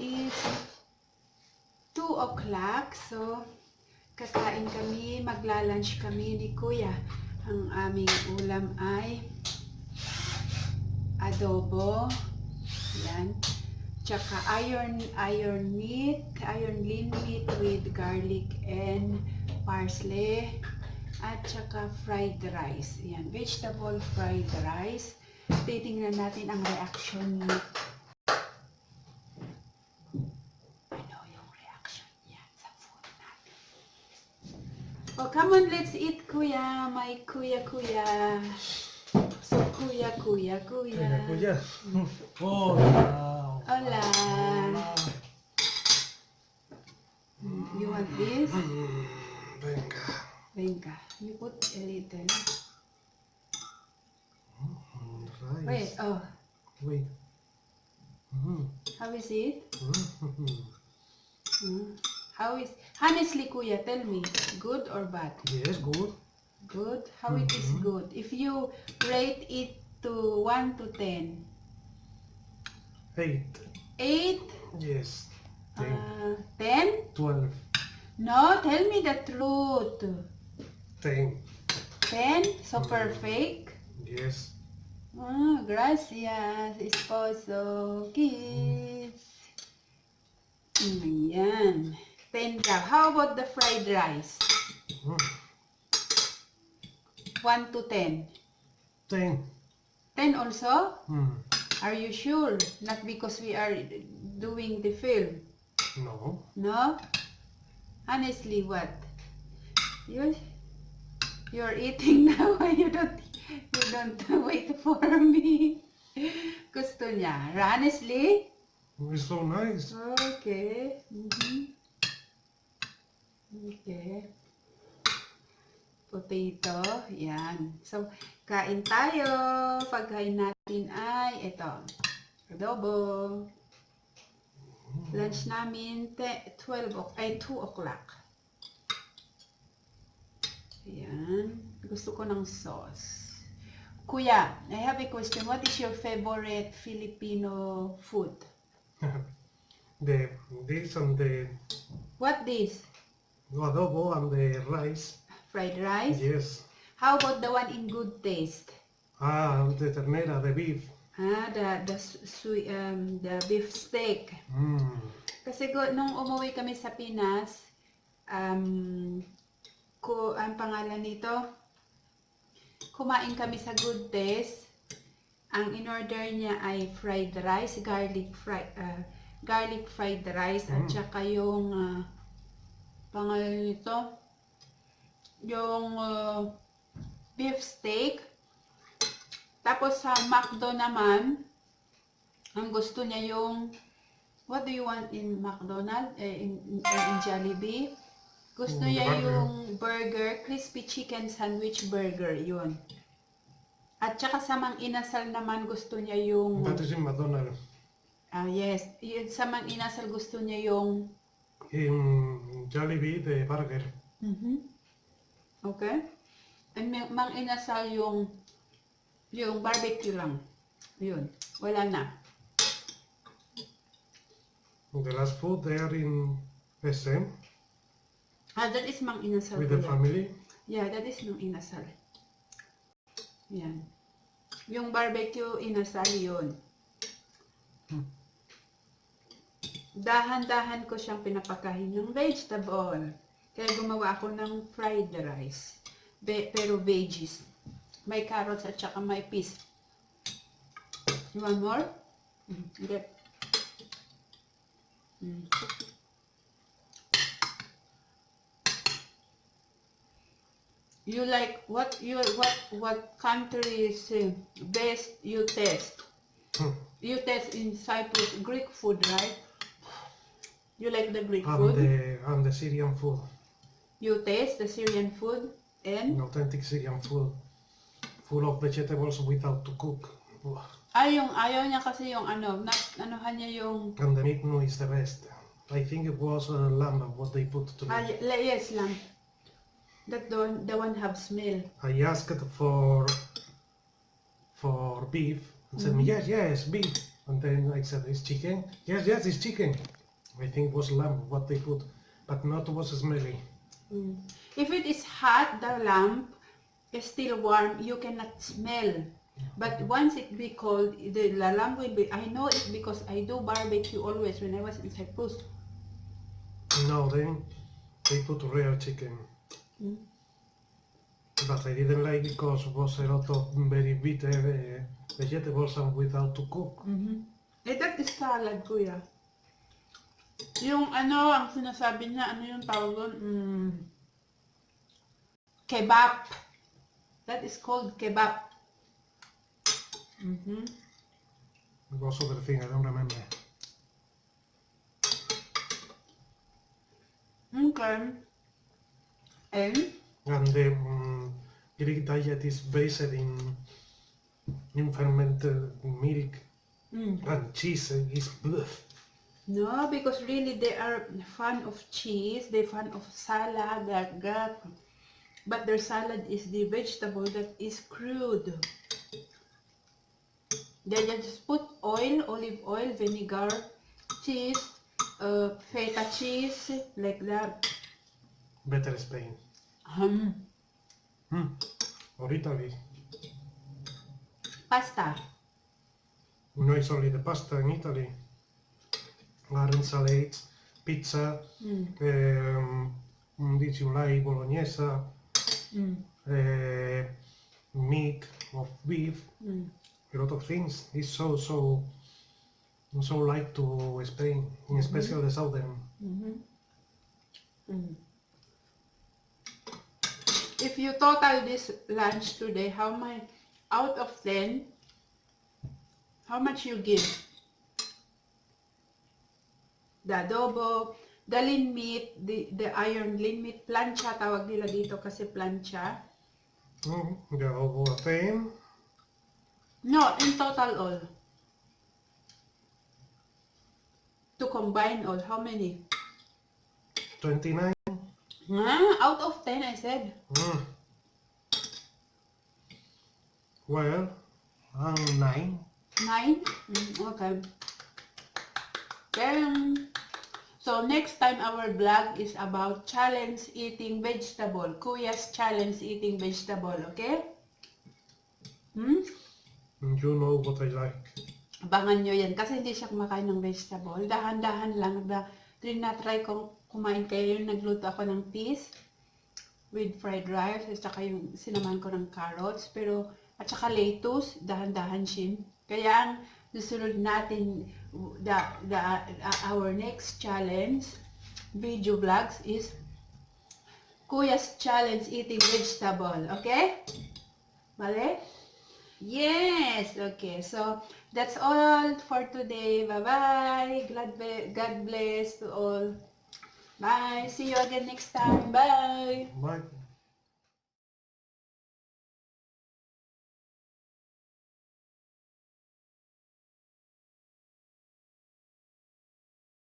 is 2 o'clock. So, kakain kami, magla-lunch kami ni Kuya. Ang aming ulam ay adobo. Yan. Tsaka iron lean meat with garlic and parsley. At tsaka fried rice. Yan. Vegetable fried rice. Titingnan natin ang reaction ni Oh, come on, let's eat, Kuya. My Kuya. So, Kuya. Kuya. Oh, wow. Hola. You want this? Venga. You put a little. Rice. Wait, oh. Wait. How is it? How is, honestly, Kuya, tell me, good or bad? Yes, good. Good? How it is good? If you rate it to 1 to 10. 8. 8? Yes. 10. 10? 12. No, tell me the truth. 10. 10? So perfect? Yes. Ah, gracias, esposo. Kiss. Ayan. 10 daw. How about the fried rice? 1 to 10. 10. 10 also? Hmm. Are you sure? Not because we are doing the film. No. No? Honestly, what? You're eating now. You don't wait for me. Gusto niya. Honestly? It's so nice. Okay. Okay. Potato. Yan. So, kain tayo. Pagkain natin ay ito. Adobo. Lunch namin 2 o'clock. Ayan. Gusto ko ng sauce. Kuya, I have a question. What is your favorite Filipino food? This and the What this? adobo and the rice. Fried rice? Yes. How about the one in good taste? The ternera, the beef. The beef steak. Kasi nung umuwi kami sa Pinas, ang pangalan nito, kumain kami sa Good Taste. Ang in-order niya ay fried rice, garlic fried rice, at saka yung pangalan nito, yung beef steak. Tapos sa McDo naman, ang gusto niya yung, what do you want in McDonald's? In Jollibee? Gusto niya yung burger, crispy chicken sandwich burger, yun. At saka sa Mang Inasal naman gusto niya yung... That is in McDonald's. Yes. Sa Mang Inasal gusto niya yung... In Jollibee, the burger. Okay. And Mang Inasal yung barbecue lang. Yun. Wala na. The last food there in SM. That is Mang Inasal. With the family. Yeah, that is Mang Inasal. Yan. Yung barbecue inasal yun. Dahan-dahan ko siyang pinapakain ng vegetable. Kaya gumawa ako ng fried rice. Pero veggies. May carrots at saka may peas. You want more? Get. You like what country is best you taste? You taste in Cyprus Greek food, right? You like the Greek food? And the Syrian food. You taste the Syrian food and Authentic Syrian food. Full of vegetables without to cook. yung ayaw niya kasi yung anuhan niya yung And the meat no is the best. I think it was lamb what they put to me. yes, lamb. That the one have smell. I asked for beef. And said, yes, beef. And then I said, it's chicken? Yes, it's chicken. I think it was lamb what they put, but not was smelly. If it is hot, the lamp is still warm, you cannot smell. But once it be cold, the lamp will be, I know it because I do barbecue always when I was in Cyprus. No, then they put real chicken. But I didn't like because it was a lot of very bitter vegetables and without to cook. Eh, that is salad, Kuya. Yung ano, ang sinasabi niya, ano yung tawag doon? Kebab. That is called kebab. It was other thing, I don't remember. Okay. And the Greek diet is based in fermented milk and cheese is bluff. No, because really they are fan of cheese, they're fan of salad, like that. But their salad is the vegetable that is crude. They just put oil, olive oil, vinegar, cheese, feta cheese, like that. Better Spain. Or Italy. Pasta. No, it's only the pasta in Italy. Garden salads, pizza, did you like bolognese, meat of beef, a lot of things. It's so like to Spain, in especially the southern. If you total this lunch today, how much out of 10, how much you give? The adobo, the lean meat, the iron lean meat, plancha tawag nila dito kasi plancha. The whole thing. No, in total all. To combine all, how many? 29. Out of 10, I said. Well, 9. 9? Okay. Then, so next time our vlog is about challenge eating vegetable. Kuya's challenge eating vegetable, okay? You know what I like. Abangan nyo yan kasi hindi siya kumakain ng vegetable. Dahan-dahan lang trinatry kong kumain kayo yung nagluto ako ng peas with fried rice at saka yung sinamahan ko ng carrots pero at saka lettuce, dahan-dahan shin. Kaya ang susunod natin our next challenge video vlogs is Kuya's challenge eating vegetable, okay? Vale? Yes, okay. So that's all for today. Bye-bye. God bless to all. Bye. See you again next time. Bye. Bye.